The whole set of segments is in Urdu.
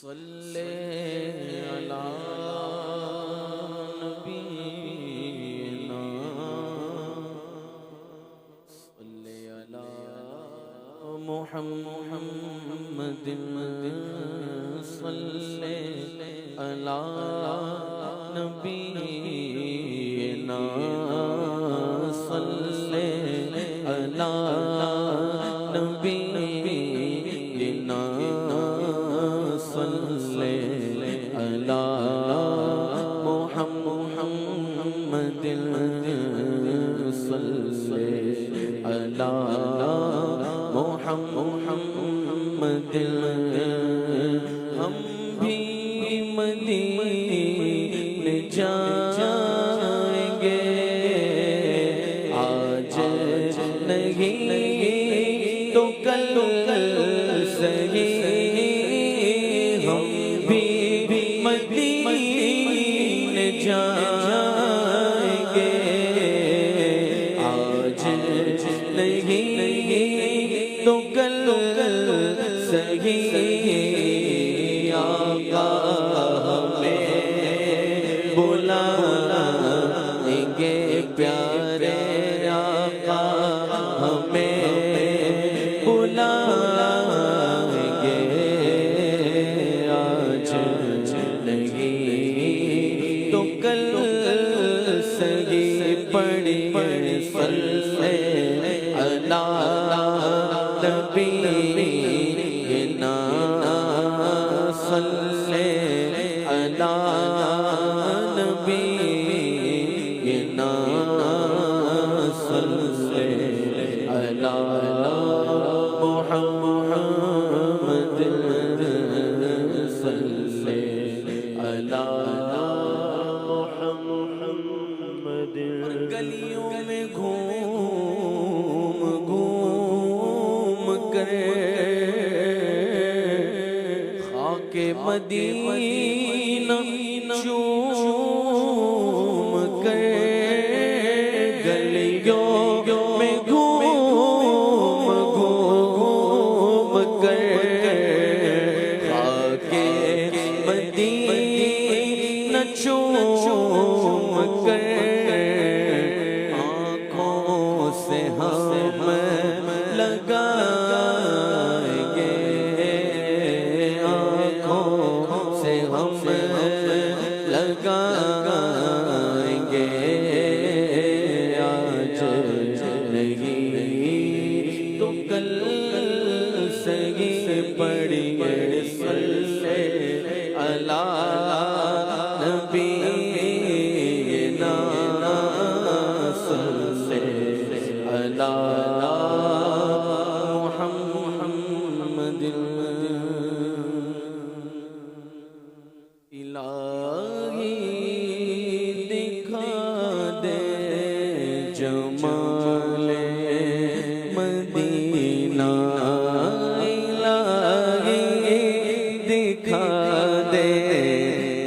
صلی علی نبینا صلی علی محمد صلی علی نبینا صلی علی نبینا صلی علی محمد صلی علی محمد ہم بھی مدینے جائیں گے آج نہیں تو کل صحیح ہم بھی مدینے جائیں گے آج نہیں تو کل صحیح آقا ہمیں بلائیں گے پیارے آقا ہمیں بلائیں گے آج نہیں تو کل صحیح پڑھی صلی علی نبینا صلی علی نبینا صلی علی محمد صلی علی محمد گلیوں میں گھوم گھوم کر خاک مدینہ چوم کر گلیوں میں گھوم گھوم کر خاک مدینہ چوم کر آنکھوں سے ہم لگائیں گے آنکھوں سے ہم لگائیں گے آج نہیں تو کل صحیح پڑھیں گے صلی علی نبینا صلی علی محمد الہی دکھا دے جمال مدینہ الہی دکھا دے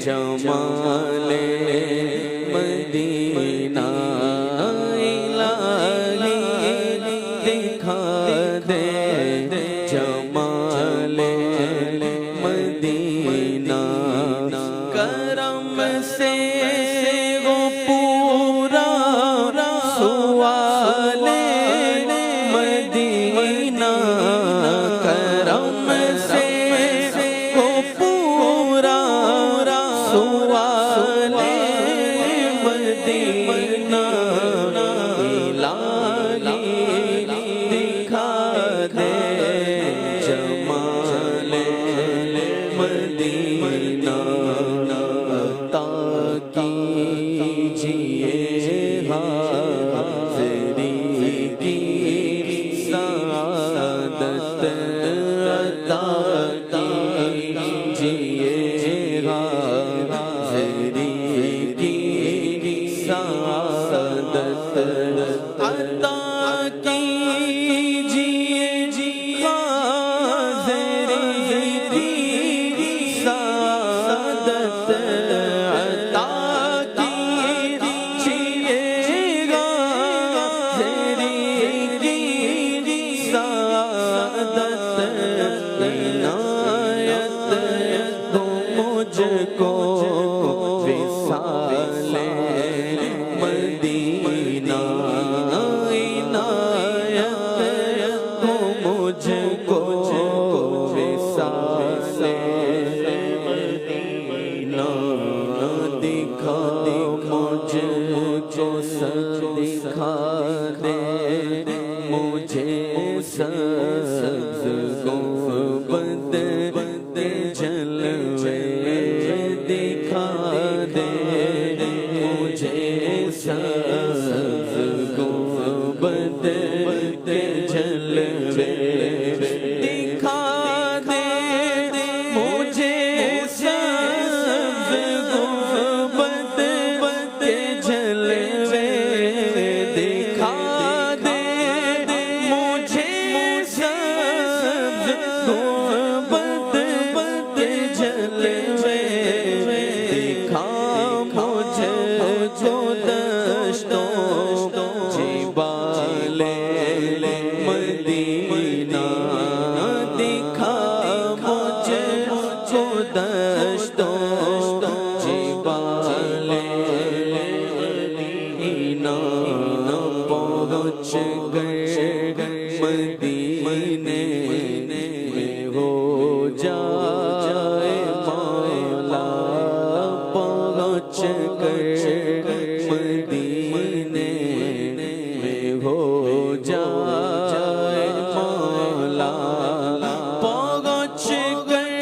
جمال مدینہ الہی دکھا دے جمال مدینہ کرم سے وہ پورا سوال مدینہ کرم سے وہ پورا سوال مدینہ الہی دکھا دے جمال مدینہ عطا جلوے دکھا دے مجھے سبز گنبد کے جلوے دکھا دے مجھے سبز گنبد کے جلوے دکھا دے مجھے سبز گنبد کے جلوے دکھا مجھے کو دشتوں جبال مدینہ دکھا مجھے کو دشتوں جبال مدینہ پہنچ گئے مدینے میں ہو جائے مولا پہنچ گئے مدینے میں ہو جائے مولا پہنچ گئے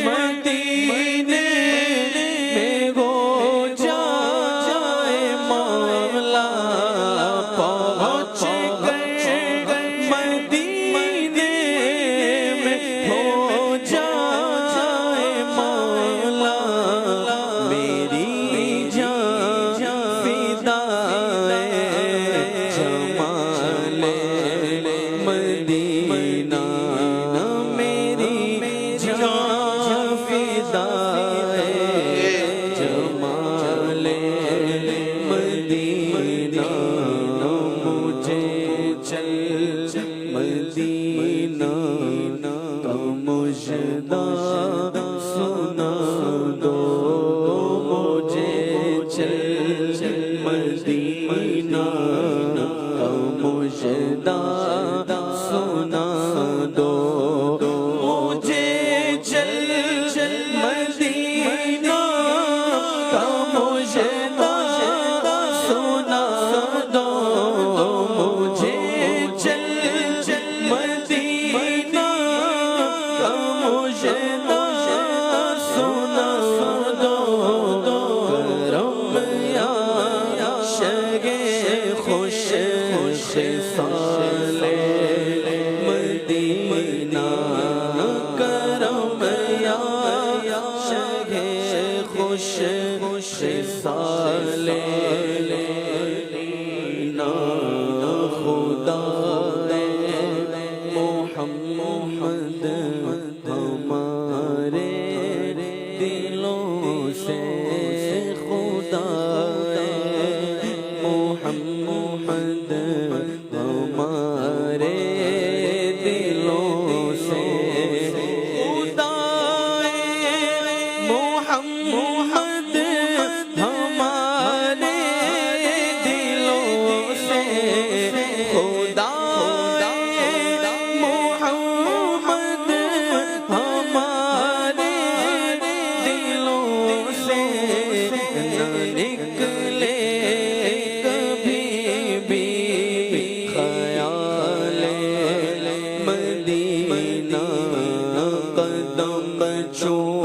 مدینے میں ہو جائے مولا پہنچ گئے مدینے میں ہو جائے مولا میری جان فدا جمال مدینہ میری جان فدا جمال مدینہ مجھے چل مدینہ کا مژدہ سنا دو مجھے چل مدینہ کا مژدہ سنا دو مجھے چل مدینہ کا مژدہ سنا دو مجھے چل مدینہ کا مژدہ سنا دو کرم یا شگ خوش خصال مدینہ کرم یا شگ خوش خصال مدینہ خدا محمد ہمارے دلوں سے خدا محمد ہمارے دلوں سے خدا محمد ہمارے دلوں سے خدا محمد ہمارے دلوں سے نہ نکلے کبھی بھی خیال مدینہ قدم چھو